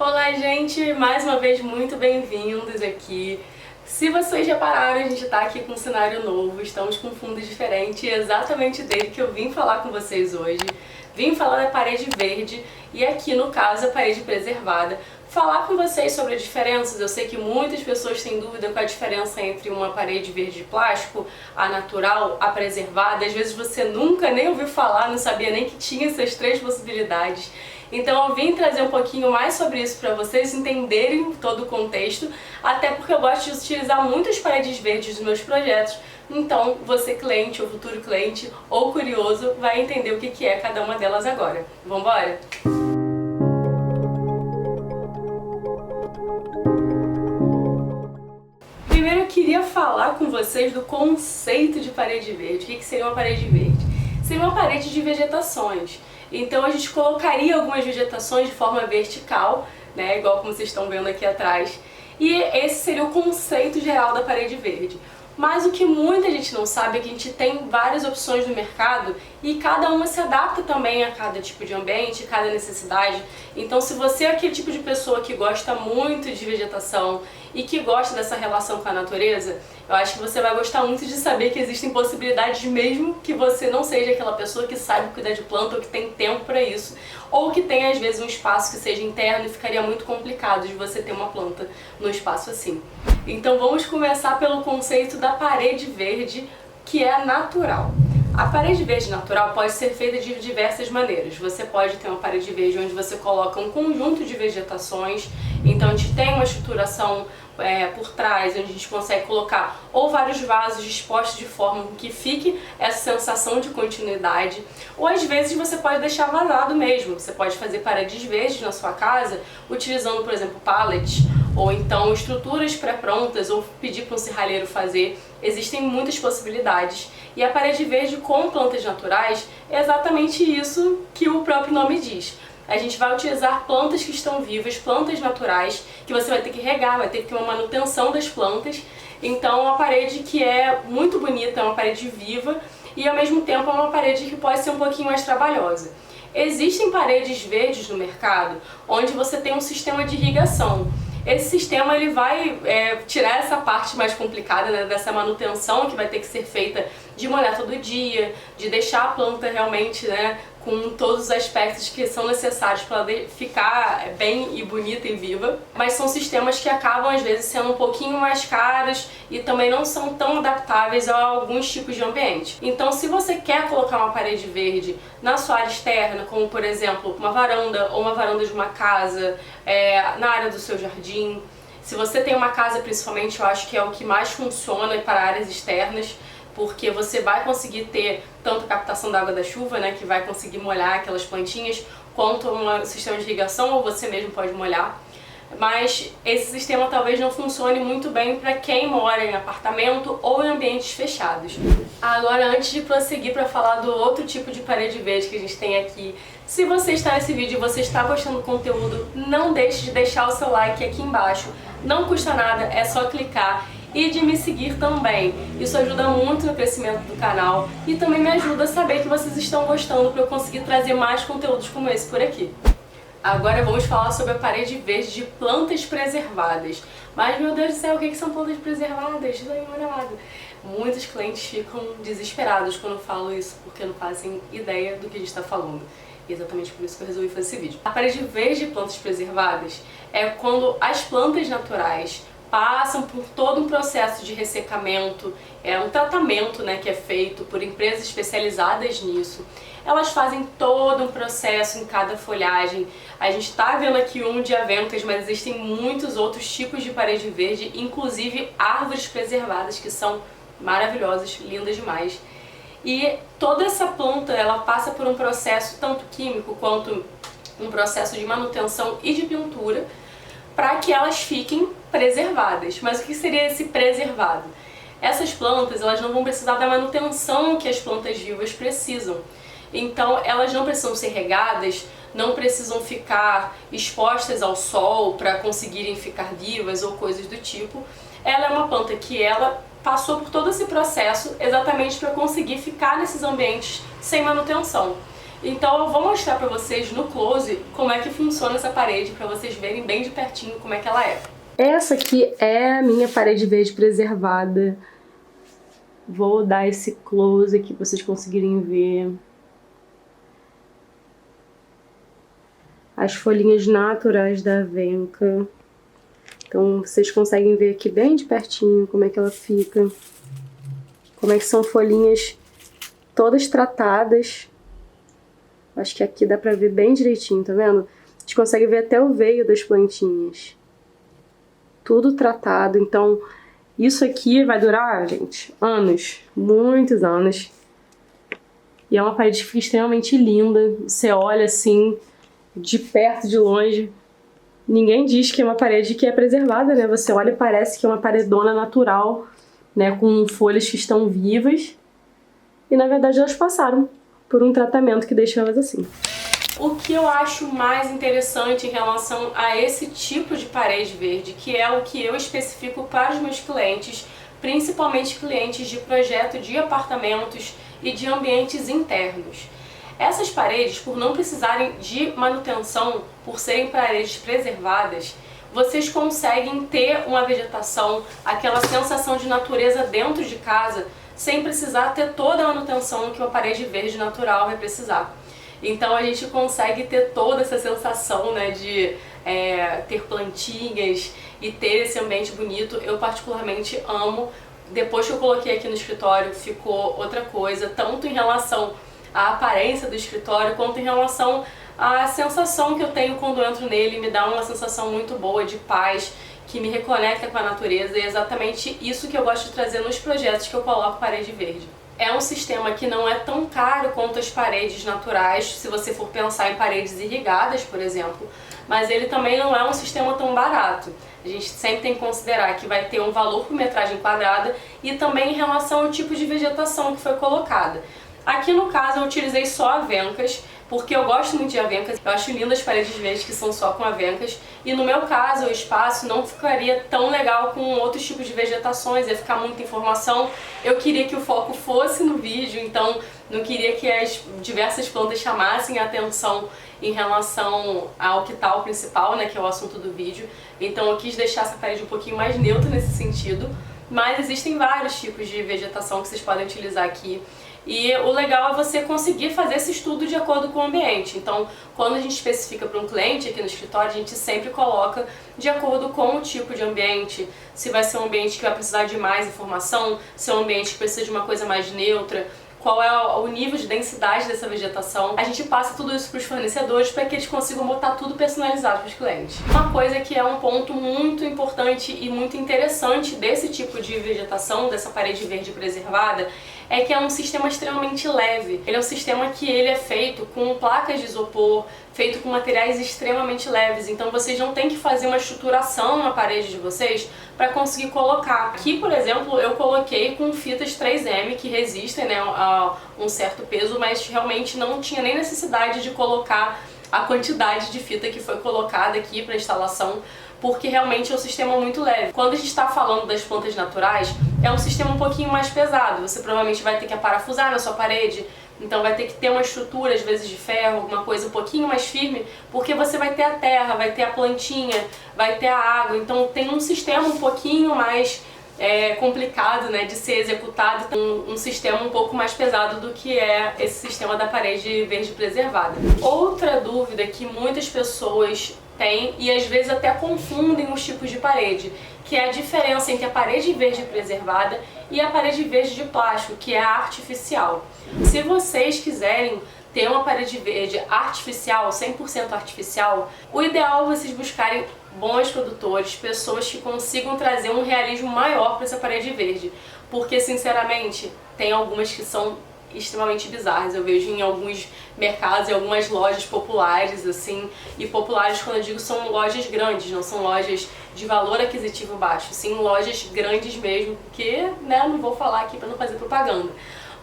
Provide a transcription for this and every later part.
Olá, gente! Mais uma vez, muito bem-vindos aqui. Se vocês repararam, a gente está aqui com um cenário novo, estamos com um fundo diferente, e é exatamente dele que eu vim falar com vocês hoje. Vim falar da parede verde e aqui, no caso, a parede preservada. Falar com vocês sobre as diferenças. Eu sei que muitas pessoas têm dúvida com a diferença entre uma parede verde de plástico, a natural, a preservada. Às vezes você nunca nem ouviu falar, não sabia nem que tinha essas três possibilidades. Então eu vim trazer um pouquinho mais sobre isso para vocês entenderem todo o contexto, até porque eu gosto de utilizar muitas paredes verdes nos meus projetos. Então você, cliente ou futuro cliente ou curioso, vai entender o que é cada uma delas agora. Vambora? Primeiro eu queria falar com vocês do conceito de parede verde. O que seria uma parede verde? Seria uma parede de vegetações. Então a gente colocaria algumas vegetações de forma vertical, né, igual como vocês estão vendo aqui atrás. E esse seria o conceito geral da parede verde. Mas o que muita gente não sabe é que a gente tem várias opções no mercado e cada uma se adapta também a cada tipo de ambiente, cada necessidade. Então se você é aquele tipo de pessoa que gosta muito de vegetação e que gosta dessa relação com a natureza, eu acho que você vai gostar muito de saber que existem possibilidades mesmo que você não seja aquela pessoa que sabe cuidar de planta ou que tem tempo para isso, ou que tem às vezes um espaço que seja interno e ficaria muito complicado de você ter uma planta no espaço assim. Então vamos começar pelo conceito da parede verde, que é natural. A parede verde natural pode ser feita de diversas maneiras. Você pode ter uma parede verde onde você coloca um conjunto de vegetações, então a gente tem uma estruturação por trás, onde a gente consegue colocar ou vários vasos dispostos de forma que fique essa sensação de continuidade, ou às vezes você pode deixar vazado mesmo. Você pode fazer paredes verdes na sua casa utilizando, por exemplo, pallets, ou então estruturas pré-prontas, ou pedir para um serralheiro fazer. Existem muitas possibilidades. E a parede verde com plantas naturais é exatamente isso que o próprio nome diz. A gente vai utilizar plantas que estão vivas, plantas naturais, que você vai ter que regar, vai ter que ter uma manutenção das plantas. Então é uma parede que é muito bonita, é uma parede viva e ao mesmo tempo é uma parede que pode ser um pouquinho mais trabalhosa. Existem paredes verdes no mercado onde você tem um sistema de irrigação. Esse sistema ele vai tirar essa parte mais complicada, né, dessa manutenção que vai ter que ser feita de molhar todo dia, de deixar a planta realmente, né, com todos os aspectos que são necessários para ela ficar bem e bonita e viva. Mas são sistemas que acabam às vezes sendo um pouquinho mais caros e também não são tão adaptáveis a alguns tipos de ambiente. Então se você quer colocar uma parede verde na sua área externa, como por exemplo uma varanda ou uma varanda de uma casa, na área do seu jardim, se você tem uma casa principalmente, eu acho que é o que mais funciona para áreas externas, porque você vai conseguir ter tanto a captação da água da chuva, né, que vai conseguir molhar aquelas plantinhas, quanto um sistema de irrigação, ou você mesmo pode molhar. Mas esse sistema talvez não funcione muito bem para quem mora em apartamento ou em ambientes fechados. Agora, antes de prosseguir para falar do outro tipo de parede verde que a gente tem aqui, se você está nesse vídeo e você está gostando do conteúdo, não deixe de deixar o seu like aqui embaixo. Não custa nada, é só clicar. E de me seguir também. Isso ajuda muito no crescimento do canal e também me ajuda a saber que vocês estão gostando para eu conseguir trazer mais conteúdos como esse por aqui. Agora vamos falar sobre a parede verde de plantas preservadas. Mas meu Deus do céu, o que são plantas preservadas? Dá uma olhada. Muitos clientes ficam desesperados quando eu falo isso, porque não fazem ideia do que a gente está falando. E exatamente por isso que eu resolvi fazer esse vídeo. A parede verde de plantas preservadas é quando as plantas naturais passam por todo um processo de ressecamento, um tratamento, né, que é feito por empresas especializadas nisso. Elas fazem todo um processo em cada folhagem. A gente está vendo aqui um de avencas, mas existem muitos outros tipos de parede verde, inclusive árvores preservadas que são maravilhosas, lindas demais. E toda essa planta ela passa por um processo tanto químico quanto um processo de manutenção e de pintura, para que elas fiquem preservadas. Mas o que seria esse preservado? Essas plantas elas não vão precisar da manutenção que as plantas vivas precisam. Então elas não precisam ser regadas, não precisam ficar expostas ao sol para conseguirem ficar vivas ou coisas do tipo. Ela é uma planta que ela passou por todo esse processo exatamente para conseguir ficar nesses ambientes sem manutenção. Então eu vou mostrar pra vocês no close como é que funciona essa parede, pra vocês verem bem de pertinho como é que ela é. Essa aqui é a minha parede verde preservada. Vou dar esse close aqui pra vocês conseguirem ver. As folhinhas naturais da Avenca. Então vocês conseguem ver aqui bem de pertinho como é que ela fica. Como é que são folhinhas todas tratadas. Acho que aqui dá pra ver bem direitinho, tá vendo? A gente consegue ver até o veio das plantinhas. Tudo tratado, então isso aqui vai durar, gente, anos, muitos anos. E é uma parede que fica extremamente linda. Você olha assim, de perto, de longe. Ninguém diz que é uma parede que é preservada, né? Você olha e parece que é uma paredona natural, né? Com folhas que estão vivas. E na verdade elas passaram por um tratamento que deixa elas assim. O que eu acho mais interessante em relação a esse tipo de parede verde, que é o que eu especifico para os meus clientes, principalmente clientes de projeto de apartamentos e de ambientes internos. Essas paredes, por não precisarem de manutenção, por serem paredes preservadas, vocês conseguem ter uma vegetação, aquela sensação de natureza dentro de casa, sem precisar ter toda a manutenção que uma parede verde natural vai precisar. Então a gente consegue ter toda essa sensação, né, de ter plantinhas e ter esse ambiente bonito. Eu particularmente amo. Depois que eu coloquei aqui no escritório ficou outra coisa, tanto em relação à aparência do escritório, quanto em relação à sensação que eu tenho quando eu entro nele. Me dá uma sensação muito boa de paz, que me reconecta com a natureza, e é exatamente isso que eu gosto de trazer nos projetos que eu coloco parede verde. É um sistema que não é tão caro quanto as paredes naturais, se você for pensar em paredes irrigadas, por exemplo, mas ele também não é um sistema tão barato. A gente sempre tem que considerar que vai ter um valor por metragem quadrada e também em relação ao tipo de vegetação que foi colocada. Aqui no caso eu utilizei só avencas, porque eu gosto muito de avencas, eu acho lindas as paredes verdes que são só com avencas, e no meu caso o espaço não ficaria tão legal com outros tipos de vegetações, ia ficar muita informação. Eu queria que o foco fosse no vídeo, então não queria que as diversas plantas chamassem a atenção em relação ao que está o principal, né, que é o assunto do vídeo. Então eu quis deixar essa parede um pouquinho mais neutra nesse sentido, mas existem vários tipos de vegetação que vocês podem utilizar aqui. E o legal é você conseguir fazer esse estudo de acordo com o ambiente. Então, quando a gente especifica para um cliente aqui no escritório, a gente sempre coloca de acordo com o tipo de ambiente, se vai ser um ambiente que vai precisar de mais informação, se é um ambiente que precisa de uma coisa mais neutra, qual é o nível de densidade dessa vegetação. A gente passa tudo isso para os fornecedores para que eles consigam botar tudo personalizado para os clientes. Uma coisa que é um ponto muito importante e muito interessante desse tipo de vegetação, dessa parede verde preservada, é que é um sistema extremamente leve. Ele é um sistema que ele é feito com placas de isopor, feito com materiais extremamente leves, então vocês não têm que fazer uma estruturação na parede de vocês para conseguir colocar. Aqui, por exemplo, eu coloquei com fitas 3M que resistem, né, a um certo peso, mas realmente não tinha nem necessidade de colocar a quantidade de fita que foi colocada aqui para instalação, porque realmente é um sistema muito leve. Quando a gente está falando das plantas naturais, é um sistema um pouquinho mais pesado. Você provavelmente vai ter que aparafusar na sua parede, então vai ter que ter uma estrutura, às vezes de ferro, alguma coisa um pouquinho mais firme, porque você vai ter a terra, vai ter a plantinha, vai ter a água, então tem um sistema um pouquinho mais complicado, né, de ser executado, um sistema um pouco mais pesado do que é esse sistema da parede verde preservada. Outra dúvida que muitas pessoas têm, e às vezes até confundem os tipos de parede, que é a diferença entre a parede verde preservada e a parede verde de plástico, que é a artificial. Se vocês quiserem ter uma parede verde artificial, 100% artificial, o ideal é vocês buscarem bons produtores, pessoas que consigam trazer um realismo maior para essa parede verde, porque sinceramente tem algumas que são extremamente bizarras. Eu vejo em alguns mercados, em algumas lojas populares, assim, e populares, quando eu digo, são lojas grandes, não são lojas de valor aquisitivo baixo, sim, lojas grandes mesmo, porque, né, não vou falar aqui para não fazer propaganda,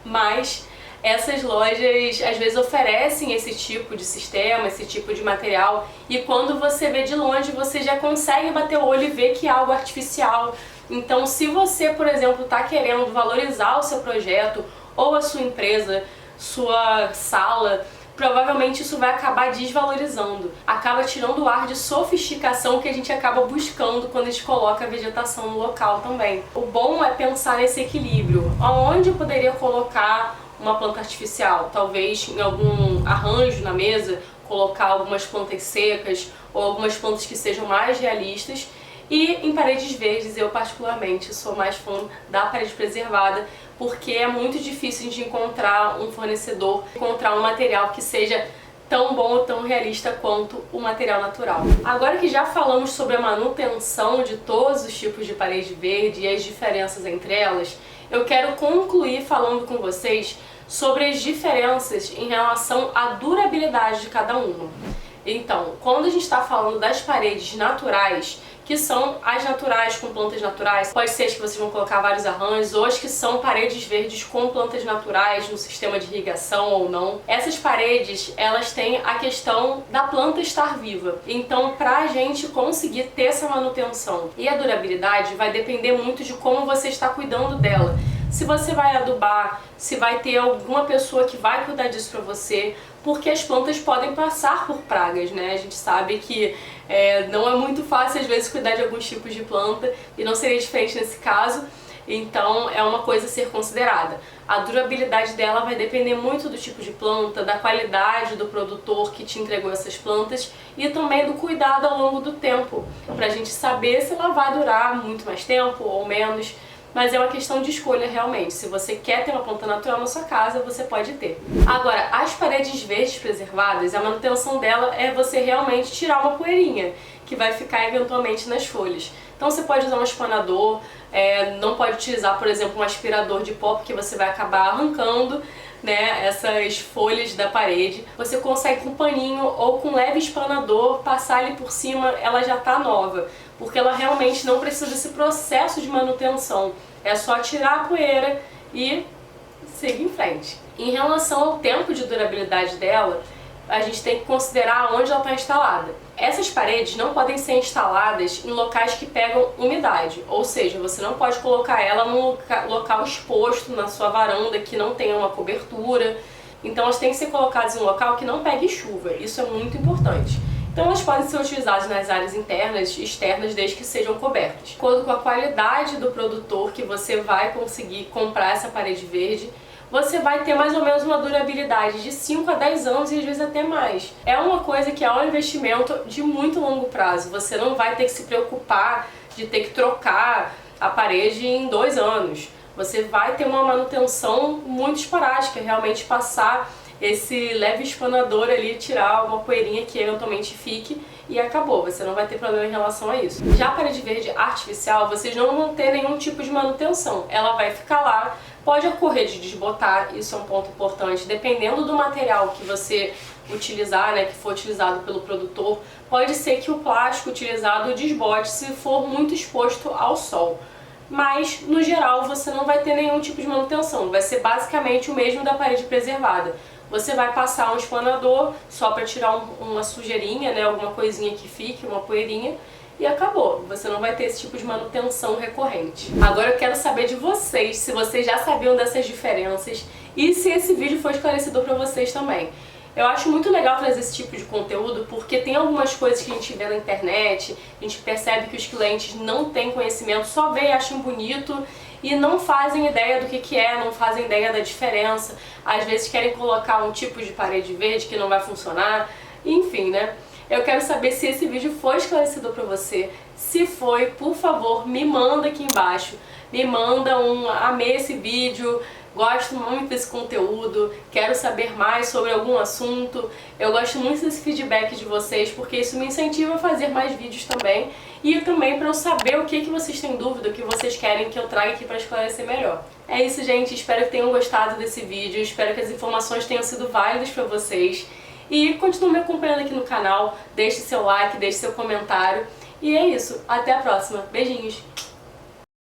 mas essas lojas às vezes oferecem esse tipo de sistema, esse tipo de material, e quando você vê de longe, você já consegue bater o olho e ver que é algo artificial. Então, se você, por exemplo, está querendo valorizar o seu projeto, ou a sua empresa, sua sala, provavelmente isso vai acabar desvalorizando, acaba tirando o ar de sofisticação que a gente acaba buscando quando a gente coloca a vegetação no local também. O bom é pensar nesse equilíbrio. Aonde eu poderia colocar uma planta artificial? Talvez em algum arranjo na mesa, colocar algumas plantas secas ou algumas plantas que sejam mais realistas. E em paredes verdes, eu particularmente sou mais fã da parede preservada, porque é muito difícil de encontrar um fornecedor, encontrar um material que seja tão bom ou tão realista quanto o material natural. Agora que já falamos sobre a manutenção de todos os tipos de parede verde e as diferenças entre elas, eu quero concluir falando com vocês sobre as diferenças em relação à durabilidade de cada uma. Então, quando a gente está falando das paredes naturais, que são as naturais com plantas naturais, pode ser as que vocês vão colocar vários arranjos, ou as que são paredes verdes com plantas naturais no sistema de irrigação ou não. Essas paredes, elas têm a questão da planta estar viva. Então, para a gente conseguir ter essa manutenção e a durabilidade, vai depender muito de como você está cuidando dela. Se você vai adubar, se vai ter alguma pessoa que vai cuidar disso para você, porque as plantas podem passar por pragas, né? A gente sabe que não é muito fácil às vezes cuidar de alguns tipos de planta e não seria diferente nesse caso, então é uma coisa a ser considerada. A durabilidade dela vai depender muito do tipo de planta, da qualidade do produtor que te entregou essas plantas e também do cuidado ao longo do tempo, pra gente saber se ela vai durar muito mais tempo ou menos. Mas é uma questão de escolha realmente. Se você quer ter uma planta natural na sua casa, você pode ter. Agora, as paredes verdes preservadas, a manutenção dela é você realmente tirar uma poeirinha, que vai ficar eventualmente nas folhas. Então você pode usar um espanador, não pode utilizar, por exemplo, um aspirador de pó, porque você vai acabar arrancando, né, essas folhas da parede. Você consegue com um paninho ou com um leve espanador passar ali por cima, ela já está nova, porque ela realmente não precisa desse processo de manutenção. É só tirar a poeira e seguir em frente. Em relação ao tempo de durabilidade dela, a gente tem que considerar onde ela está instalada. Essas paredes não podem ser instaladas em locais que pegam umidade, ou seja, você não pode colocar ela num local exposto na sua varanda que não tenha uma cobertura. Então elas têm que ser colocadas em um local que não pegue chuva, isso é muito importante. Então elas podem ser utilizadas nas áreas internas e externas desde que sejam cobertas. De acordo com a qualidade do produtor que você vai conseguir comprar essa parede verde, você vai ter mais ou menos uma durabilidade de 5 a 10 anos e às vezes até mais. É uma coisa que é um investimento de muito longo prazo. Você não vai ter que se preocupar de ter que trocar a parede em 2 anos. Você vai ter uma manutenção muito esporádica, realmente passar esse leve espanador ali, tirar uma poeirinha que eventualmente fique e acabou, você não vai ter problema em relação a isso. Já a parede verde artificial, vocês não vão ter nenhum tipo de manutenção, ela vai ficar lá, pode ocorrer de desbotar, isso é um ponto importante, dependendo do material que você utilizar, né, que for utilizado pelo produtor, pode ser que o plástico utilizado desbote se for muito exposto ao sol. Mas, no geral, você não vai ter nenhum tipo de manutenção, vai ser basicamente o mesmo da parede preservada. Você vai passar um espanador só para tirar uma sujeirinha, né, alguma coisinha que fique, uma poeirinha, e acabou. Você não vai ter esse tipo de manutenção recorrente. Agora eu quero saber de vocês, se vocês já sabiam dessas diferenças e se esse vídeo foi esclarecedor para vocês também. Eu acho muito legal trazer esse tipo de conteúdo porque tem algumas coisas que a gente vê na internet, a gente percebe que os clientes não têm conhecimento, só veem e acham bonito e não fazem ideia do que é, não fazem ideia da diferença. Às vezes querem colocar um tipo de parede verde que não vai funcionar, enfim, né? Eu quero saber se esse vídeo foi esclarecedor para você. Se foi, por favor, me manda aqui embaixo. Me manda amei esse vídeo, gosto muito desse conteúdo, quero saber mais sobre algum assunto. Eu gosto muito desse feedback de vocês, porque isso me incentiva a fazer mais vídeos também. E também para eu saber o que vocês têm dúvida, o que vocês querem que eu traga aqui para esclarecer melhor. É isso, gente. Espero que tenham gostado desse vídeo. Espero que as informações tenham sido válidas para vocês. E continue me acompanhando aqui no canal. Deixe seu like, deixe seu comentário. E é isso. Até a próxima. Beijinhos!